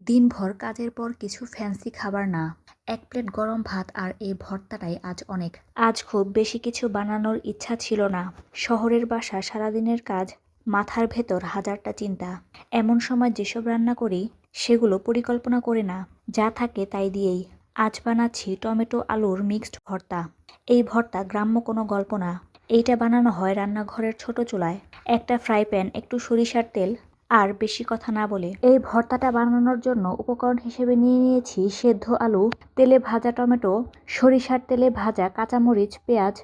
দিনভর কাজের পর কিছু ফ্যান্সি খাবার না, এক প্লেট গরম ভাত আর এই ভর্তাটাই আজ অনেক। আজ খুব বেশি কিছু বানানোর ইচ্ছা ছিল না। শহরের বাসা, সারাদিনের কাজ, মাথার ভেতর হাজারটা চিন্তা। এমন সময় যেসব রান্না করি সেগুলো পরিকল্পনা করে না, যা থাকে তাই দিয়েই। আজ বানাচ্ছি টমেটো আলুর মিক্সড ভর্তা। এই ভর্তা গ্রাম্য কোনো গল্প না। এইটা বানানো হয় রান্নাঘরের ছোট চুলায়, একটা ফ্রাই প্যান, একটু সরিষার তেল আর বেশি কথা না বলে। এই ভর্তাটা বানানোর জন্য উপকরণ হিসেবে নিয়ে নিয়েছি সেদ্ধ আলু, তেলে ভাজা টমেটো, সরিষার তেলে ভাজা কাঁচামরিচ, পেঁয়াজ,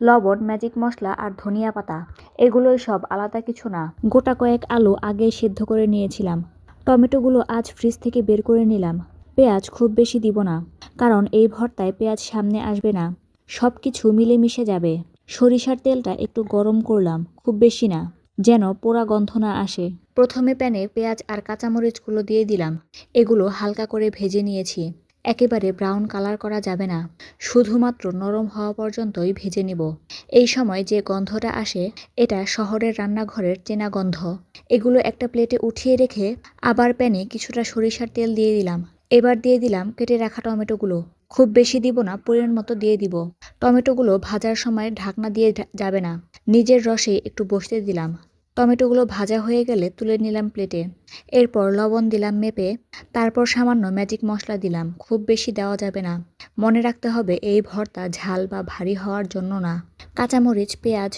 লবণ, ম্যাজিক মশলা আর ধনিয়া পাতা। এগুলোই সব, আলাদা কিছু না। গোটা কয়েক আলু আগে সিদ্ধ করে নিয়েছিলাম। টমেটোগুলো আজ ফ্রিজ থেকে বের করে নিলাম। পেঁয়াজ খুব বেশি দিব না, কারণ এই ভর্তায় পেঁয়াজ সামনে আসবে না। সব কিছু মিলেমিশে যাবে। সরিষার তেলটা একটু গরম করলাম, খুব বেশি না, যেন পোড়া গন্ধ না আসে। প্রথমে প্যানে পেঁয়াজ আর কাঁচামরিচগুলো দিয়ে দিলাম। এগুলো হালকা করে ভেজে নিয়েছি। একেবারে ব্রাউন কালার করা যাবে না, শুধুমাত্র নরম হওয়া পর্যন্তই ভেজে নিব। এই সময় যে গন্ধটা আসে, এটা শহরের রান্নাঘরের চেনা গন্ধ। এগুলো একটা প্লেটে উঠিয়ে রেখে আবার প্যানে কিছুটা সরিষার তেল দিয়ে দিলাম। এবার দিয়ে দিলাম কেটে রাখা টমেটোগুলো। খুব বেশি দিব না, পরিমাণ মতো দিয়ে দিব। টমেটোগুলো ভাজার সময় ঢাকনা দিয়ে যাবে না, নিজের রসে একটু বসতে দিলাম। টমেটোগুলো ভাজা হয়ে গেলে তুলে নিলাম প্লেটে। এরপর লবণ দিলাম মেপে, তারপর সামান্য ম্যাজিক মশলা দিলাম। খুব বেশি দেওয়া যাবে না। মনে রাখতে হবে, এই ভর্তা ঝাল বা ভারী হওয়ার জন্য না। কাঁচামরিচ, পেঁয়াজ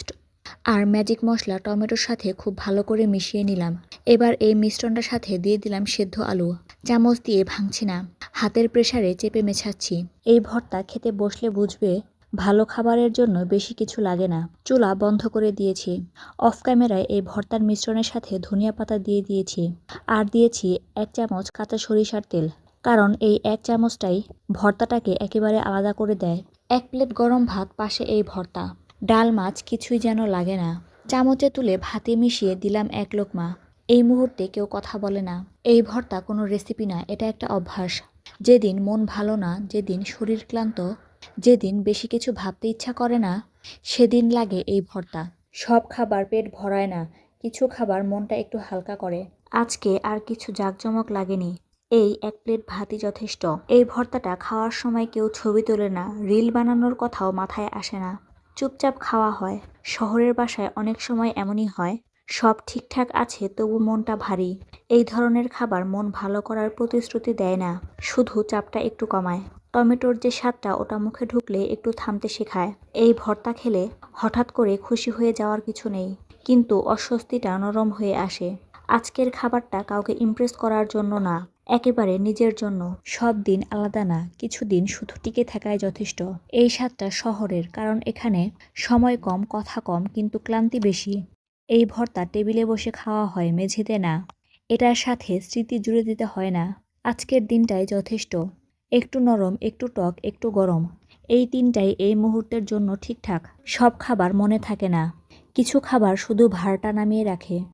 আর ম্যাজিক মশলা টমেটোর সাথে খুব ভালো করে মিশিয়ে নিলাম। এবার এই মিশ্রণটার সাথে দিয়ে দিলাম সেদ্ধ আলু। চামচ দিয়ে ভাঙছি না, হাতের প্রেসারে চেপে মেছাচ্ছি। এই ভর্তা খেতে বসলে বুঝবে, ভালো খাবারের জন্য বেশি কিছু লাগে না। চুলা বন্ধ করে দিয়েছি। অফ ক্যামেরায় এই ভর্তার মিশ্রণের সাথে ধনিয়া পাতা দিয়ে দিয়েছি। আর দিয়েছি 1 চামচ কাঁচা সরিষার তেল, কারণ এই 1 চামচটাই ভর্তাটাকে একেবারে আলাদা করে দেয়। 1 প্লেট গরম ভাত, পাশে এই ভর্তা। ডাল মাছ কিছুই যেন লাগে না। চামচে তুলে ভাতে মিশিয়ে দিলাম 1 লোকমা। এই মুহূর্তে কেউ কথা বলে না। এই ভর্তা কোনো রেসিপি না, এটা একটা অভ্যাস। যেদিন মন ভালো না, যেদিন শরীর ক্লান্ত, যেদিন বেশি কিছু ভাবতে ইচ্ছা করে না, সেদিন লাগে এই ভর্তা। সব খাবার পেট ভরায় না, কিছু খাবার মনটা একটু হালকা করে। আজকে আর কিছু জাঁকজমক লাগেনি, এই 1 প্লেট ভাতই যথেষ্ট। এই ভর্তাটা খাওয়ার সময় কেউ ছবি তোলে না, রিল বানানোর কথাও মাথায় আসে না। চুপচাপ খাওয়া হয়। শহরের বাসায় অনেক সময় এমনই হয়, সব ঠিকঠাক আছে তবু মনটা ভারী। এই ধরনের খাবার মন ভালো করার প্রতিশ্রুতি দেয় না, শুধু চাপটা একটু কমায়। টমেটোর যে স্বাদটা, ওটা মুখে ঢুকলে একটু থামতে শেখায়। এই ভর্তা খেলে হঠাৎ করে খুশি হয়ে যাওয়ার কিছু নেই, কিন্তু অস্বস্তিটা নরম হয়ে আসে। আজকের খাবারটা কাউকে ইমপ্রেস করার জন্য না, একেবারে নিজের জন্য। সব দিন আলাদা না, কিছুদিন শুধু টিকে থাকাই যথেষ্ট। এই স্বাদটা শহরের, কারণ এখানে সময় কম, কথা কম, কিন্তু ক্লান্তি বেশি। এই ভর্তা টেবিলে বসে খাওয়া হয়, মেঝেতে না। এটার সাথে স্মৃতি জুড়ে দিতে হয় না। আজকের দিনটাই যথেষ্ট। একটু নরম, একটু টক, একটু গরম, এই তিনটাই এই মুহূর্তের জন্য ঠিকঠাক। সব খাবার মনে থাকে না, কিছু খাবার শুধু ভারটা নামিয়ে রাখে।